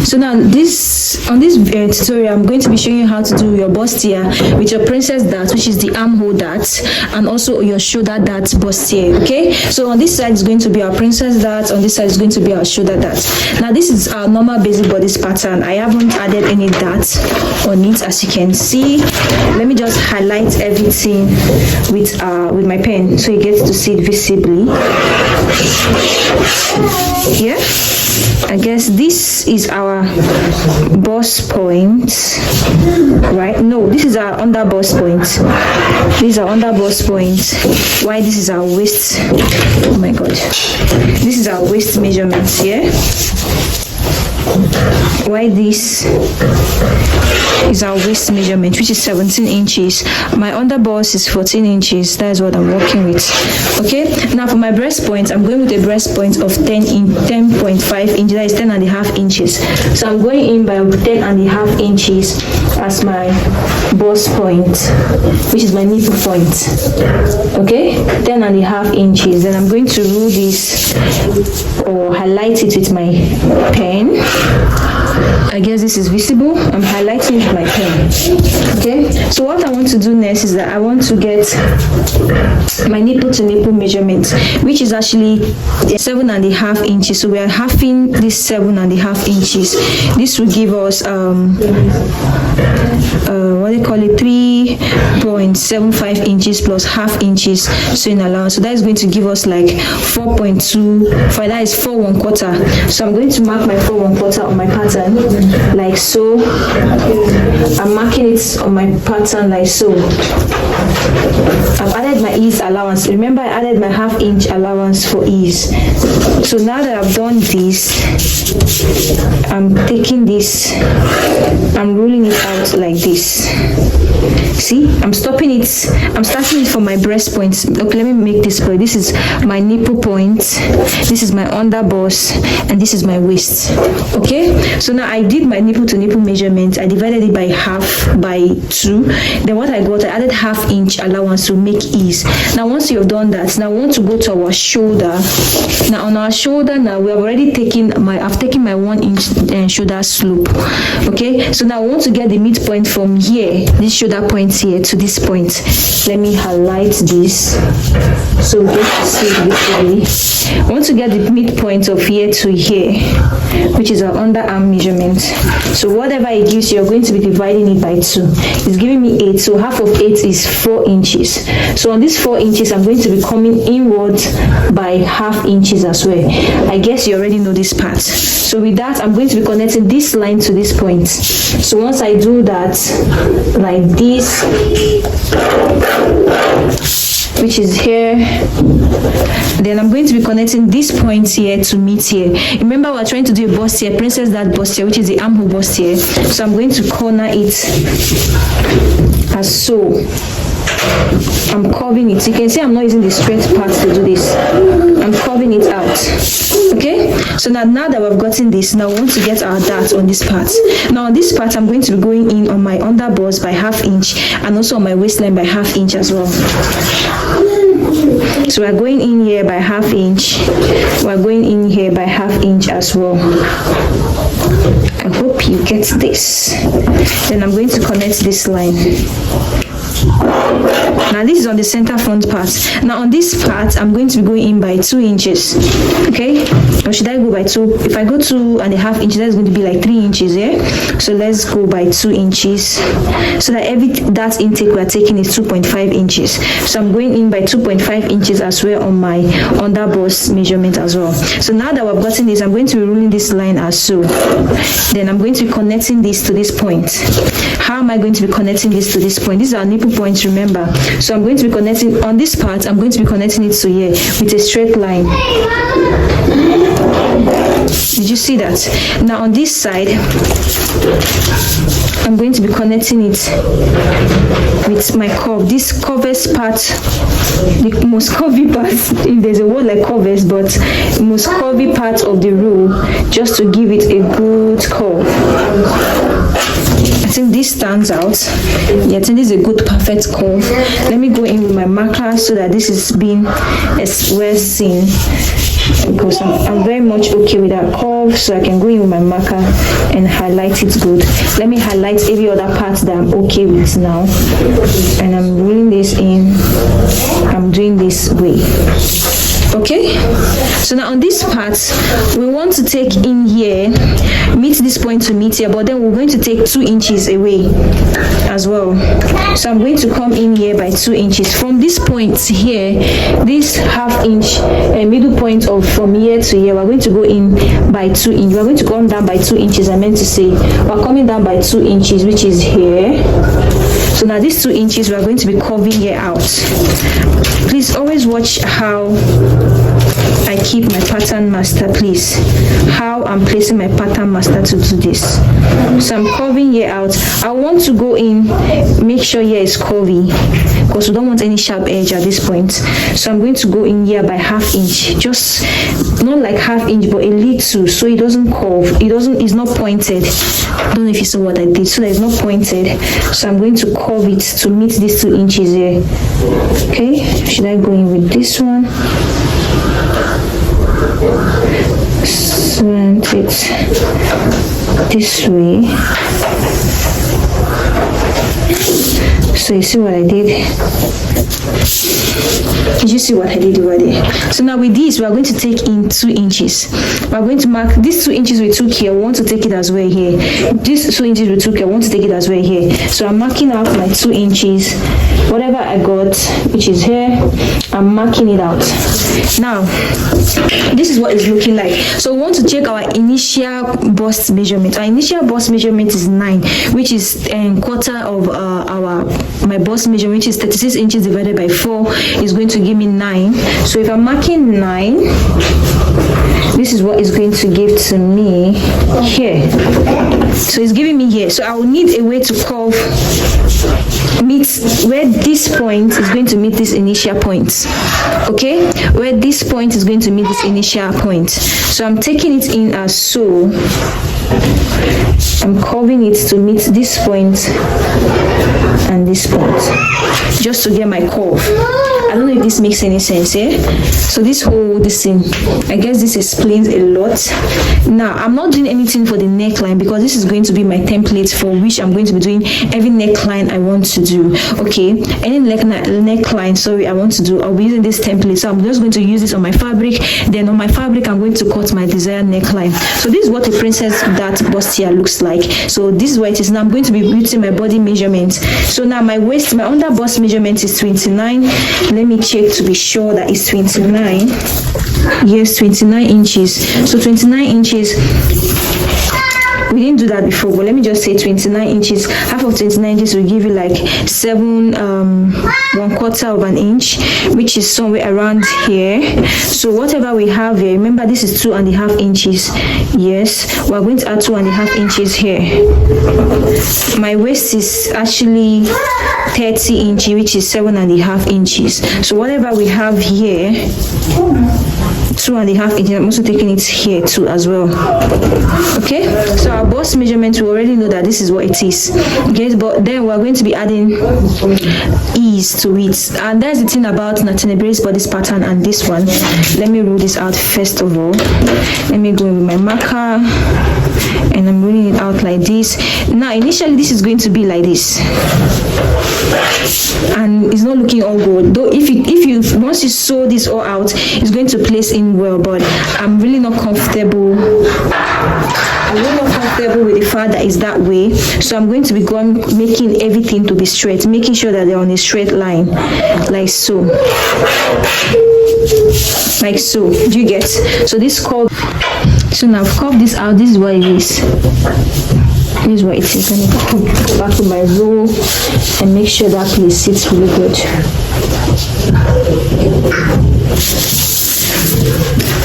So now on this tutorial, I'm going to be showing you how to do your bustier with your princess dart, which is the armhole dart, and also your shoulder dart bustier. Okay, so on this side is going to be our princess dart, on this side is going to be our shoulder dart. Now this is our normal basic bodice pattern. I haven't added any dart on it, as you can see. Let me just highlight everything with my pen so you get to see it visibly. Yeah, I guess this is our bust point, right? No, this is our under bust point. This is our under bust point. Why this is our waist? Oh my god, this is our waist measurement here. Why this is our waist measurement, which is 17 inches. My under bust is 14 inches. That is what I'm working with. Okay, now for my breast point, I'm going with a breast point of 10.5 inches. That is 10.5 inches. So I'm going in by 10.5 inches as my bust point, which is my nipple point. Okay, 10.5 inches. Then I'm going to rule this or highlight it with my pen. I guess this is visible. I'm highlighting with my pen. Okay, so what I want to do next is that I want to get my nipple to nipple measurement, which is actually 7.5 inches. So we are halving this 7.5 inches. This will give us what they call it, 3.75 inches plus half inches sewing allowance. So that is going to give us like 4.2. For that is 4 1/4. So I'm going to mark my 4 1/4 on my pattern like so. I'm marking it on my pattern like so. I've added my ease allowance. Remember, I added my half inch allowance for ease. So now that I've done this, I'm taking this, I'm ruling it out like this. See, I'm stopping it. I'm starting it from my breast point. Okay, let me make this point. This is my nipple point, this is my under bust, and this is my waist. Okay, so now I did my nipple to nipple measurement. I divided it by half by 2. Then what I got, I added half inch allowance to make ease. Now once you've done that, now I want to go to our shoulder. Now on our shoulder, now we have already taken I've taken my 1 inch shoulder slope. Okay, so now I want to get the midpoint from here, this shoulder point here, to this point. Let me highlight this so we get to see it visually. I want to get the midpoint of here to here, which is our underarm measurement. So whatever it gives you, you're going to be dividing it by 2. It's giving me 8, so half of 8 is 4 inches. So on this 4 inches, I'm going to be coming inward by half inches as well. I guess you already know this part. So with that, I'm going to be connecting this line to this point. So once I do that like this, which is here, then I'm going to be connecting this point here to meet here. Remember, we're trying to do a bustier, princess dart bustier, which is the armhole bustier. So I'm going to corner it as so. I'm curving it. You can see I'm not using the straight part to do this. I'm curving it out. Okay, so now that we've gotten this, now we want to get our dart on this part. Now on this part, I'm going to be going in on my under bust by half inch, and also on my waistline by half inch as well. So we're going in here by half inch, we're going in here by half inch as well. I hope you get this. Then I'm going to connect this line. Now this is on the center front part. Now on this part, I'm going to be going in by 2 inches. Okay, or should I go by 2? If I go 2.5 inches, that's going to be like 3 inches here. So let's go by 2 inches. So that every dart intake we're taking is 2.5 inches. So I'm going in by 2.5 inches as well on my under bust measurement as well. So now that we've gotten this, I'm going to be ruling this line as so. Then I'm going to be connecting this to this point. How am I going to be connecting this to this point? These are nipple points, remember. So I'm going to be connecting on this part, I'm going to be connecting it to here with a straight line. Did you see that? Now on this side, I'm going to be connecting it with my curve. This curves part, the most curvy part, if there's a word like curves, but the most curvy part of the roll, just to give it a good curve. I think this stands out. Yeah, I think this is a good perfect curve. Let me go in with my marker so that this is being as well seen. because I'm very much okay with that curve, so I can go in with my marker and highlight it good. Let me highlight every other part that I'm okay with now, and I'm rolling this in. I'm doing this way. Okay, so now on this part we want to take in here, meet this point to meet here, but then we're going to take 2 inches away as well. So I'm going to come in here by 2 inches from this point here, this ½ inch middle point of from here to here. We're going to go in by 2 inches. We're going to come down by 2 inches. I meant to say we're coming down by 2 inches, which is here. So now these 2 inches we're going to be curving here out. Please always watch how I keep my pattern master, please. How I'm placing my pattern master to do this. So I'm curving here out. I want to go in, make sure here is curvy, because we don't want any sharp edge at this point. So I'm going to go in here by ½ inch, just not like ½ inch, but a little, so it doesn't curve. It's not pointed. I don't know if you saw what I did, so that it's not pointed. So I'm going to curve it to meet these 2 inches here. Okay, should I go in with this one? Slant it this way. So you see what I did? Did you see what I did over there? So now with this, we are going to take in 2 inches. We are going to mark these 2 inches we took here. We want to take it as well here. This 2 inches we took here, I want to take it as well here. So I'm marking out my 2 inches. Whatever I got, which is here, I'm marking it out. Now, this is what it's looking like. So we want to check our initial bust measurement. Our initial bust measurement is 9, which is quarter of my bust measurement, which is 36 inches divided by 4, is going to give me 9. So if I'm marking 9, this is what it's going to give to me here. So it's giving me here. So I will need a way to curve, meet where this point is going to meet this initial point. Okay, where this point is going to meet this initial point. So I'm taking it in as so. I'm curving it to meet this point and this point, just to get my curve. I don't know if this makes any sense, eh? So this whole thing, I guess this explains a lot. Now I'm not doing anything for the neckline, because this is going to be my template for which I'm going to be doing every neckline I want to do. Okay, any neckline, sorry, I want to do, I'll be using this template. So I'm just going to use this on my fabric. Then on my fabric, I'm going to cut my desired neckline. So this is what a princess that bustier looks like. So this is what it is. Now I'm going to be using my body measurement. So now my waist, my under bust measurement is 29. Let me check to be sure that it's 29. Yes, 29 inches. So 29 inches. We didn't do that before, but let me just say 29 inches. Half of 29 inches will give you like 1/4 of an inch, which is somewhere around here. So whatever we have here, remember this is 2.5 inches. Yes, we're going to add 2.5 inches here. My waist is actually 30 inches, which is 7.5 inches. So whatever we have here, 2.5 inches, I'm also taking it here too as well. Okay, so our bust measurement, we already know that this is what it is. Okay, but then we're going to be adding ease to it, and that's the thing about Nathaniel Berry's body pattern and this one. Let me roll this out first of all. Let me go with my marker, and I'm rolling it out like this. Now initially this is going to be like this, and it's not looking all good, though. If you once you sew this all out, it's going to place in well, but I'm really not comfortable. I'm really not comfortable with the fact that it's that way. So I'm going to be making everything to be straight, making sure that they're on a straight line, like so. Like so. Do you get? So this curve. So now I've curved this out. This is what it is. This is what it is. Let me go back to my roll and make sure that place sits really good.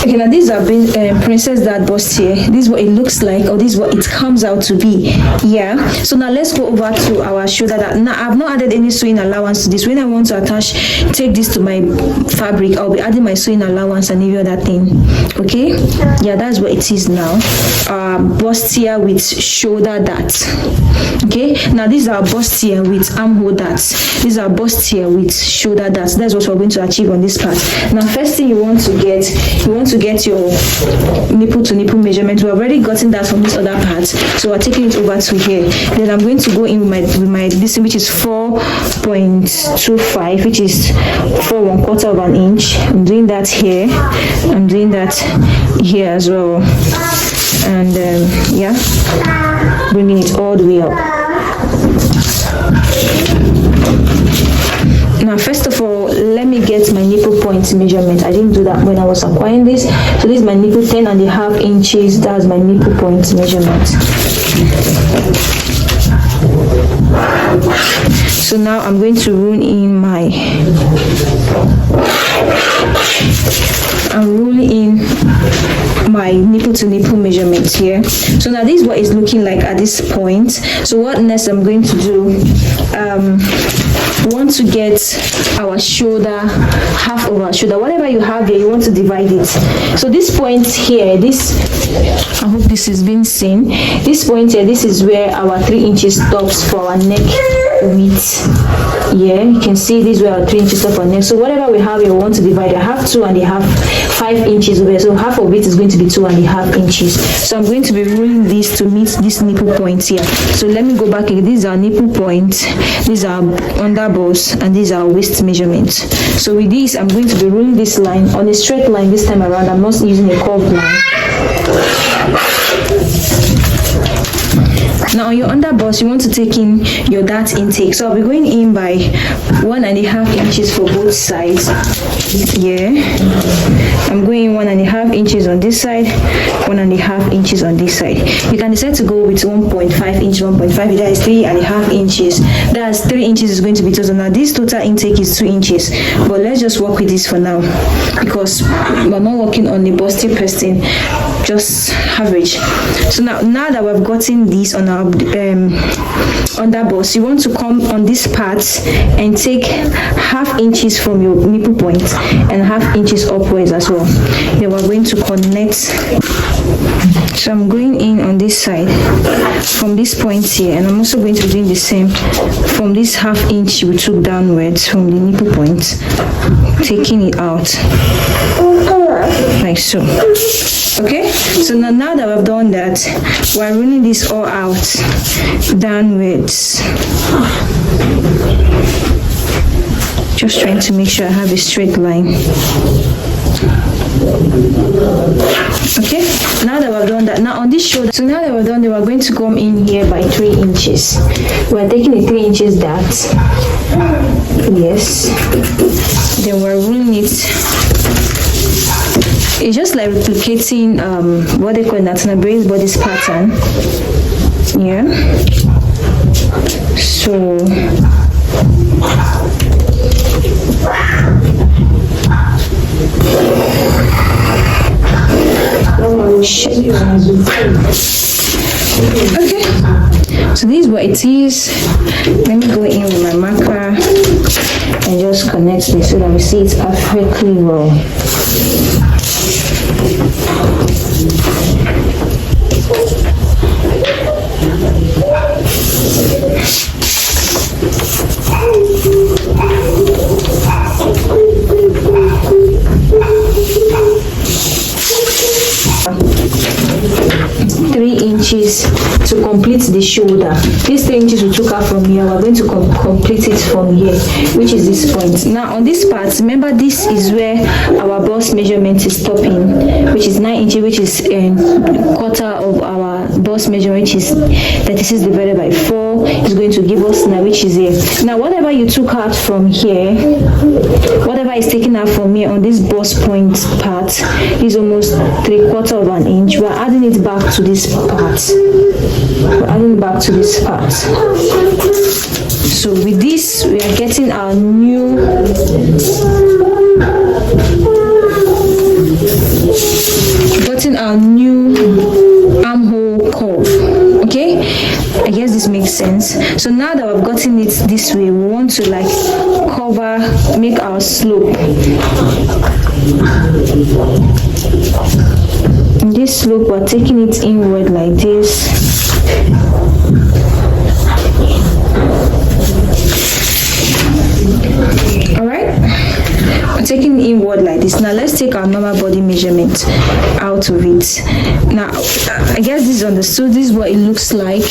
Okay, now these are princess that bustier. This is what it looks like, or this is what it comes out to be. Yeah, so now let's go over to our shoulder. Now I've not added any sewing allowance to this. When I want to take this to my fabric, I'll be adding my sewing allowance and every other thing. Okay, yeah, that's what it is now. Bustier with shoulder darts. Okay, now these are bustier with armhole darts. These are bustier with shoulder darts. That's what we're going to achieve on this part. Now first thing you want to to get your nipple to nipple measurement. We've already gotten that from this other part, so we're taking it over to here. Then I'm going to go in with my this which is 4.25, which is 4 1/4 of an inch. I'm doing that here. I'm doing that here as well, and yeah, bringing it all the way up. Now, first of all, let me get my nipple point measurement. I didn't do that when I was acquiring this. So this is my nipple, 10.5 inches. That's my nipple point measurement. So now I'm going to rule in my nipple to nipple measurement here. So now this is what it's looking like at this point. So what next I'm going to do, we want to get our shoulder, half of our shoulder, whatever you have here, you want to divide it. So this point here, this, I hope this is being seen, this point here, this is where our 3 inches stops for our neck width. Yeah, you can see this is where our 3 inches stop for neck. So whatever we have here, we want to divide it. I have 2.5, 5 inches over here, so half of it is going to be 2.5 inches. So I'm going to be ruling this to meet this nipple point here. So let me go back again. These are nipple points, these are underboss, and these are waist measurements. So with this, I'm going to be ruling this line on a straight line this time around. I'm not using a curved line. Now on your underboss, you want to take in your dart intake. So I'll be going in by 1.5 inches for both sides. Yeah, I'm going 1.5 inches on this side, 1.5 inches on this side. You can decide to go with 1.5 inch, 1.5. That is 3.5 inches. That's 3 inches is going to be total. Now this total intake is 2 inches, but let's just work with this for now because we're not working on the busty person, just average. So now that we've gotten this on our underboss, you want to come on this part and take 0.5 inches from your nipple point and 0.5 inches upwards as well. Then we're going to connect. So I'm going in on this side from this point here, and I'm also going to be doing the same from this 0.5 inch we took downwards from the nipple point, taking it out like so. Okay, so now that we've done that, we're running this all out downwards, just trying to make sure I have a straight line. Okay, now that we've done that, now on this shoulder, so now that we're done, we're going to come in here by 3 inches. We're taking a 3 inches dart. Yes, then we're ruling it. It's just like replicating what they call Natina brace bodice pattern. Yeah. So okay. So this is what it is. Let me go in with my marker and just connect this so that we see it perfectly well. To complete the shoulder. These 3 inches we took out from here, we're going to complete it from here, which is this point. Now on this part, remember this is where our bust measurement is stopping, which is 9 inches, which is a quarter of our bust measurement, which is 36 divided by 4 is going to give us now, which is here. Now whatever you took out from here, whatever is taken out from here on this bust point part is almost 3/4 of an inch. We're adding it back to this part. We're adding back to this part. So with this, we are getting our new armhole curve. Okay, I guess this makes sense. So now that we've gotten it this way, we want to like make our slope. In this slope, we're taking it inward like this. Alright, we're taking inward like this. Now let's take our normal body measurement out of it. Now I guess this is understood. This is what it looks like.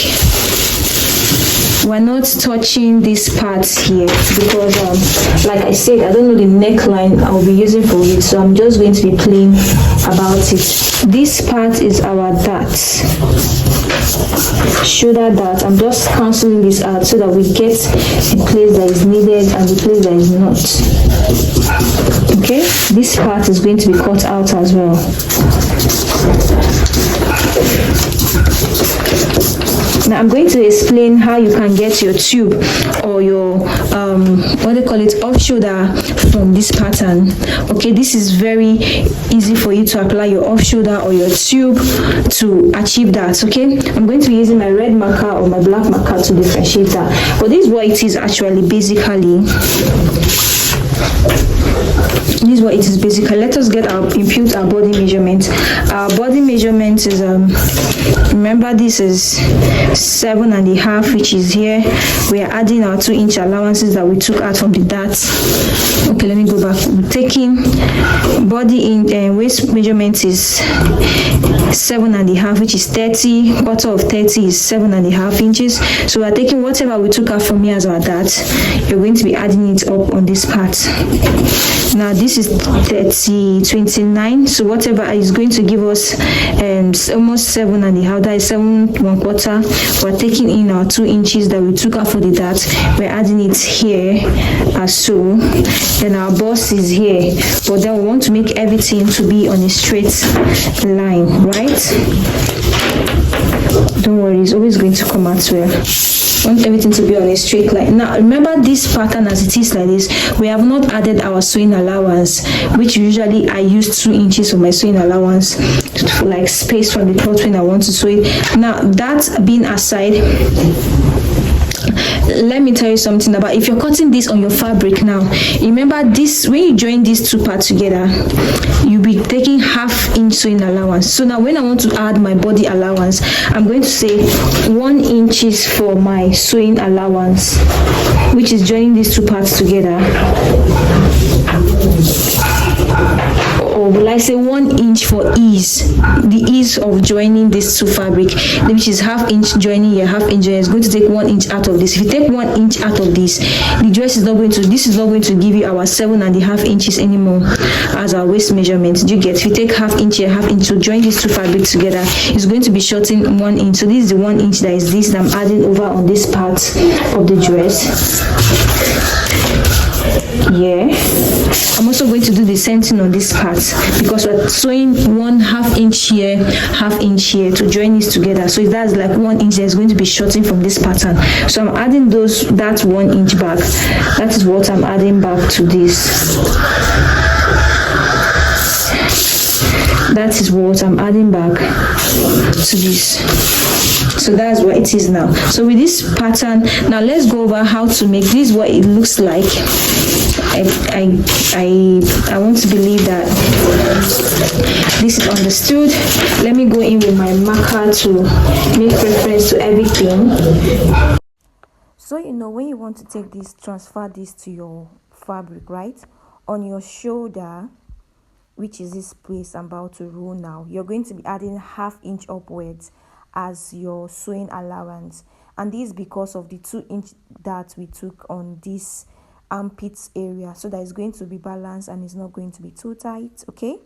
We're not touching this part here because like I said, I don't know the neckline I'll be using for it, so I'm just going to be plain about it. This part is our dart, shoulder dart. I'm just cancelling this out so that we get the place that is needed and the place that is not. Okay, this part is going to be cut out as well. Now I'm going to explain how you can get your tube or your what they call it, off shoulder from this pattern. Okay, this is very easy for you to apply your off shoulder or your tube to achieve that. Okay, I'm going to be using my red marker or my black marker to differentiate that, but this is what it is actually. Basically, this is what it is basically. Let us get our impute our body measurement. Our body measurement is remember, this is 7.5, which is here. We are adding our 2-inch allowances that we took out from the darts. Okay, let me go back. We're taking body in waist measurement is 7.5, which is 30. Quarter of 30 is 7.5 inches. So we're taking whatever we took out from here as our dart. You're going to be adding it up on this part. Now this is 29, so whatever is going to give us almost 7.5, that is 7.25. We're taking in our 2 inches that we took out for the dart, we're adding it here as so. Then our bust is here, but then we want to make everything to be on a straight line, right? Don't worry, it's always going to come out well. Want everything to be on a straight line. Now remember, this pattern as it is like this, we have not added our sewing allowance, which usually I use 2 inches for my sewing allowance to like space from the part when I want to sew it. Now that being aside, let me tell you something about if you're cutting this on your fabric. Now remember this, when you join these two parts together, you'll be taking 1/2 inch sewing allowance. So now when I want to add my body allowance, I'm going to say 1 inch is for my sewing allowance, which is joining these two parts together. Or will I say 1 inch for ease, the ease of joining this two fabric, which is 1/2 inch joining here, 1/2 inch joining. Is going to take 1 inch out of this. If you take 1 inch out of this, the dress is not going to, this is not going to give you our 7.5 inches anymore as our waist measurement. Do you get? If you take 1/2 inch here, 1/2 inch to join these two fabrics together, it's going to be shorting 1 inch. So this is the 1 inch that is this that I'm adding over on this part of the dress. Yeah, I'm also going to do the same thing on this part because we're sewing 1/2 inch here, 1/2 inch here to join these together. So that's like 1 inch that's going to be shorting from this pattern. So I'm adding that 1 inch back. That is what I'm adding back to this. That is what I'm adding back to this. So that's what it is now. So with this pattern, now let's go over how to make this, what it looks like. I want to believe that this is understood. Let me go in with my marker to make reference to everything. So you know, when you want to take this, transfer this to your fabric, right? On your shoulder, which is this place I'm about to roll now, you're going to be adding 1/2 inch upwards as your sewing allowance, and this is because of the 2 inch that we took on this armpits area, so that it's going to be balanced and it's not going to be too tight. Okay,